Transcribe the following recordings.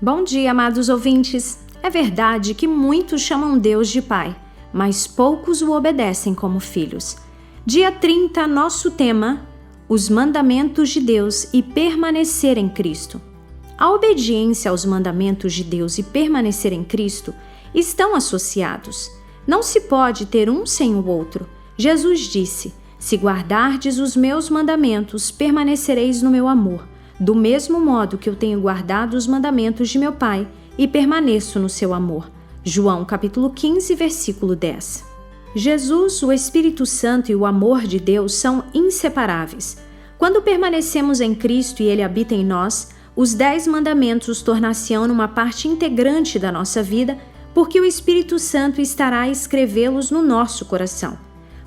Bom dia, amados ouvintes. É verdade que muitos chamam Deus de Pai, mas poucos o obedecem como filhos. Dia 30, nosso tema: os mandamentos de Deus e permanecer em Cristo. A obediência aos mandamentos de Deus e permanecer em Cristo estão associados. Não se pode ter um sem o outro. Jesus disse: se guardardes os meus mandamentos, permanecereis no meu amor, do mesmo modo que eu tenho guardado os mandamentos de meu Pai e permaneço no seu amor. João capítulo 15, versículo 10. Jesus, o Espírito Santo e o amor de Deus são inseparáveis. Quando permanecemos em Cristo e Ele habita em nós, os 10 mandamentos tornar-se-ão uma parte integrante da nossa vida, porque o Espírito Santo estará a escrevê-los no nosso coração.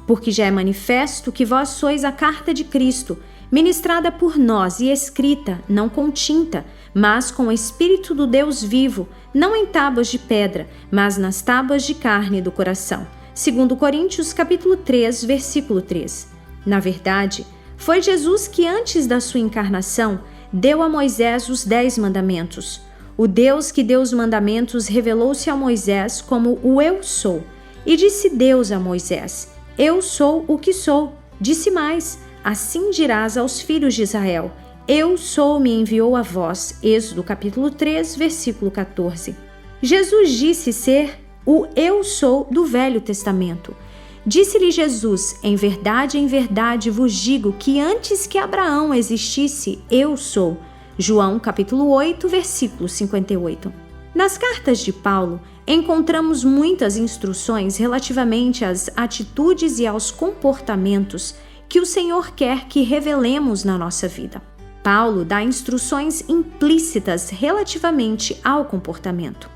Porque já é manifesto que vós sois a carta de Cristo, ministrada por nós e escrita, não com tinta, mas com o Espírito do Deus vivo, não em tábuas de pedra, mas nas tábuas de carne do coração. 2 Coríntios capítulo 3, versículo 3. Na verdade, foi Jesus que antes da sua encarnação deu a Moisés os 10 mandamentos. O Deus que deu os mandamentos revelou-se a Moisés como o Eu Sou. E disse Deus a Moisés: Eu sou o que sou. Disse mais: assim dirás aos filhos de Israel: Eu sou me enviou a vós. Êxodo capítulo 3, versículo 14. Jesus disse ser o Eu Sou do Velho Testamento. Disse-lhe Jesus: em verdade vos digo que antes que Abraão existisse, eu sou. João capítulo 8, versículo 58. Nas cartas de Paulo, encontramos muitas instruções relativamente às atitudes e aos comportamentos que o Senhor quer que revelemos na nossa vida. Paulo dá instruções implícitas relativamente ao comportamento.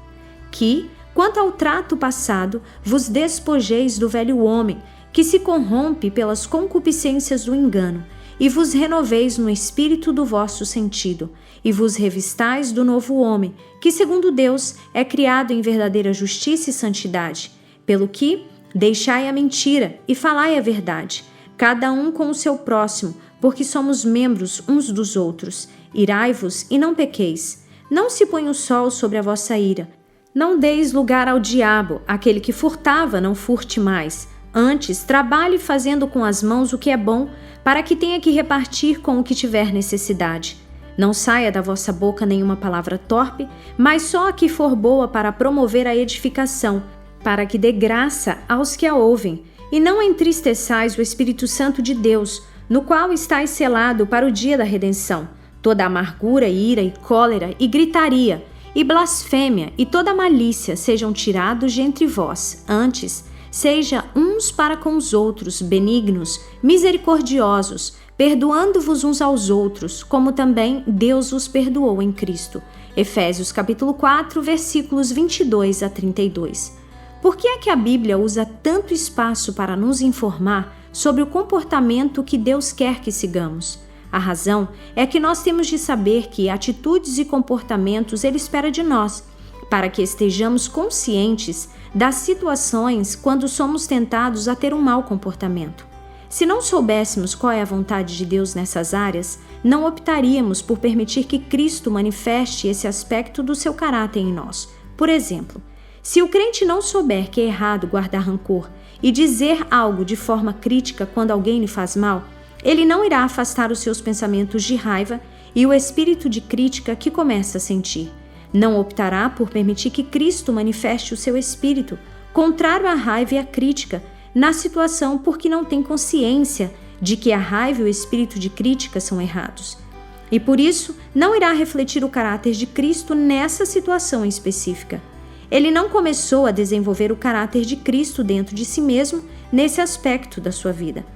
Que, quanto ao trato passado, vos despojeis do velho homem, que se corrompe pelas concupiscências do engano, e vos renoveis no espírito do vosso sentido, e vos revistais do novo homem, que segundo Deus é criado em verdadeira justiça e santidade. Pelo que, deixai a mentira e falai a verdade, cada um com o seu próximo, porque somos membros uns dos outros. Irai-vos e não pequeis. Não se ponha o sol sobre a vossa ira. Não deis lugar ao diabo, aquele que furtava, não furte mais. Antes, trabalhe fazendo com as mãos o que é bom, para que tenha que repartir com o que tiver necessidade. Não saia da vossa boca nenhuma palavra torpe, mas só a que for boa para promover a edificação, para que dê graça aos que a ouvem. E não entristeçais o Espírito Santo de Deus, no qual estáis selado para o dia da redenção. Toda amargura, ira e cólera e gritaria, e blasfêmia e toda malícia sejam tirados de entre vós. Antes, seja uns para com os outros benignos, misericordiosos, perdoando-vos uns aos outros, como também Deus vos perdoou em Cristo. Efésios capítulo 4, versículos 22 a 32. Por que é que a Bíblia usa tanto espaço para nos informar sobre o comportamento que Deus quer que sigamos? A razão é que nós temos de saber que atitudes e comportamentos Ele espera de nós, para que estejamos conscientes das situações quando somos tentados a ter um mau comportamento. Se não soubéssemos qual é a vontade de Deus nessas áreas, não optaríamos por permitir que Cristo manifeste esse aspecto do seu caráter em nós. Por exemplo, se o crente não souber que é errado guardar rancor e dizer algo de forma crítica quando alguém lhe faz mal, ele não irá afastar os seus pensamentos de raiva e o espírito de crítica que começa a sentir. Não optará por permitir que Cristo manifeste o seu espírito, contrário à raiva e à crítica, na situação porque não tem consciência de que a raiva e o espírito de crítica são errados. E por isso, não irá refletir o caráter de Cristo nessa situação específica. Ele não começou a desenvolver o caráter de Cristo dentro de si mesmo nesse aspecto da sua vida.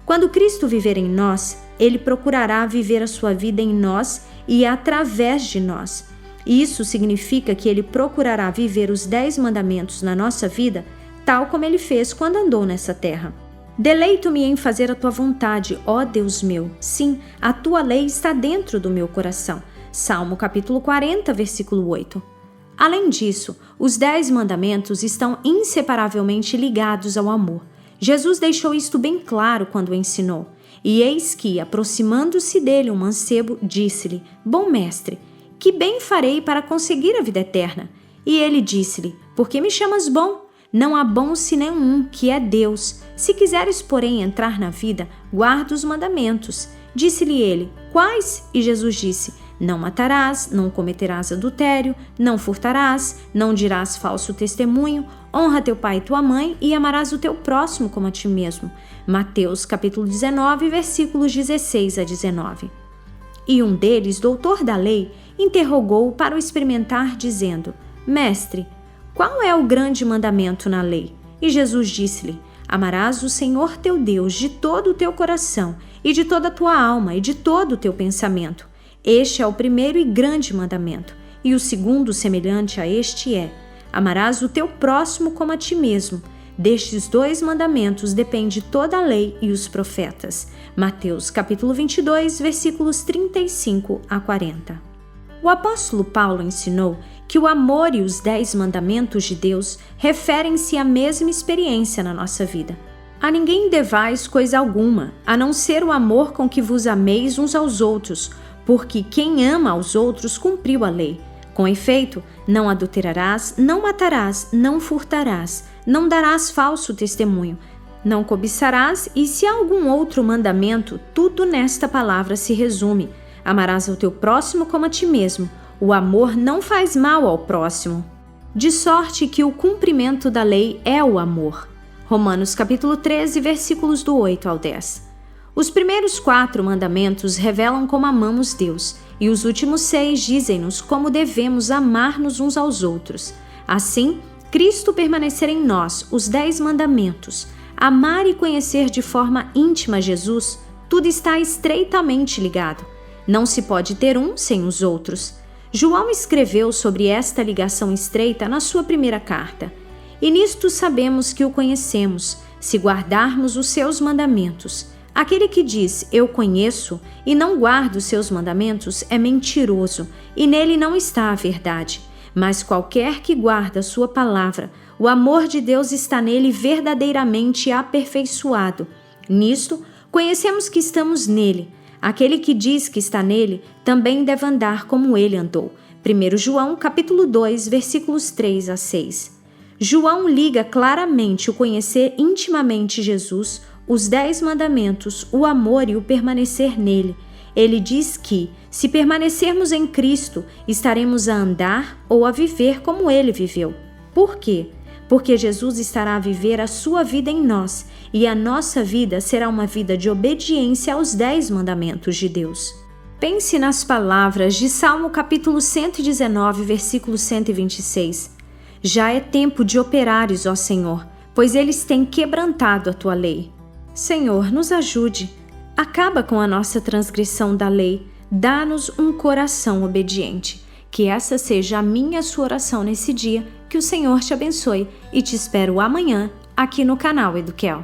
Quando Cristo viver em nós, Ele procurará viver a sua vida em nós e através de nós. Isso significa que Ele procurará viver os 10 mandamentos na nossa vida, tal como Ele fez quando andou nessa terra. Deleito-me em fazer a tua vontade, ó Deus meu. Sim, a tua lei está dentro do meu coração. Salmo capítulo 40, versículo 8. Além disso, os 10 mandamentos estão inseparavelmente ligados ao amor. Jesus deixou isto bem claro quando ensinou. E eis que, aproximando-se dele um mancebo, disse-lhe: Bom mestre, que bem farei para conseguir a vida eterna? E ele disse-lhe: Por que me chamas bom? Não há bom senão um, que é Deus. Se quiseres, porém, entrar na vida, guarda os mandamentos. Disse-lhe ele: Quais? E Jesus disse: Não matarás, não cometerás adultério, não furtarás, não dirás falso testemunho, honra teu pai e tua mãe e amarás o teu próximo como a ti mesmo. Mateus capítulo 19, versículos 16 a 19. E um deles, doutor da lei, interrogou-o para o experimentar, dizendo: Mestre, qual é o grande mandamento na lei? E Jesus disse-lhe: Amarás o Senhor teu Deus de todo o teu coração, e de toda a tua alma, e de todo o teu pensamento. Este é o primeiro e grande mandamento. E o segundo, semelhante a este, é: Amarás o teu próximo como a ti mesmo. Destes 2 mandamentos depende toda a lei e os profetas. Mateus capítulo 22, versículos 35 a 40. O apóstolo Paulo ensinou que o amor e os 10 mandamentos de Deus referem-se à mesma experiência na nossa vida. A ninguém devais coisa alguma, a não ser o amor com que vos ameis uns aos outros, porque quem ama aos outros cumpriu a lei. Com efeito, não adulterarás, não matarás, não furtarás, não darás falso testemunho, não cobiçarás, e se há algum outro mandamento, tudo nesta palavra se resume: amarás ao teu próximo como a ti mesmo. O amor não faz mal ao próximo. De sorte que o cumprimento da lei é o amor. Romanos capítulo 13, versículos do 8 ao 10. Os primeiros 4 mandamentos revelam como amamos Deus, e os últimos 6 dizem-nos como devemos amar-nos uns aos outros. Assim, Cristo permanecer em nós, os 10 mandamentos, amar e conhecer de forma íntima Jesus, tudo está estreitamente ligado. Não se pode ter um sem os outros. João escreveu sobre esta ligação estreita na sua primeira carta. E nisto sabemos que o conhecemos, se guardarmos os seus mandamentos. Aquele que diz, eu conheço, e não guarda os seus mandamentos, é mentiroso, e nele não está a verdade. Mas qualquer que guarda a sua palavra, o amor de Deus está nele verdadeiramente aperfeiçoado. Nisto, conhecemos que estamos nele. Aquele que diz que está nele, também deve andar como ele andou. 1 João capítulo 2, versículos 3 a 6. João liga claramente o conhecer intimamente Jesus, os 10 mandamentos, o amor e o permanecer nele. Ele diz que, se permanecermos em Cristo, estaremos a andar ou a viver como ele viveu. Por quê? Porque Jesus estará a viver a sua vida em nós, e a nossa vida será uma vida de obediência aos 10 mandamentos de Deus. Pense nas palavras de Salmo capítulo 119, versículo 126. Já é tempo de operares, ó Senhor, pois eles têm quebrantado a tua lei. Senhor, nos ajude. Acaba com a nossa transgressão da lei. Dá-nos um coração obediente. Que essa seja a minha e a sua oração nesse dia. Que o Senhor te abençoe e te espero amanhã aqui no canal Eduquel.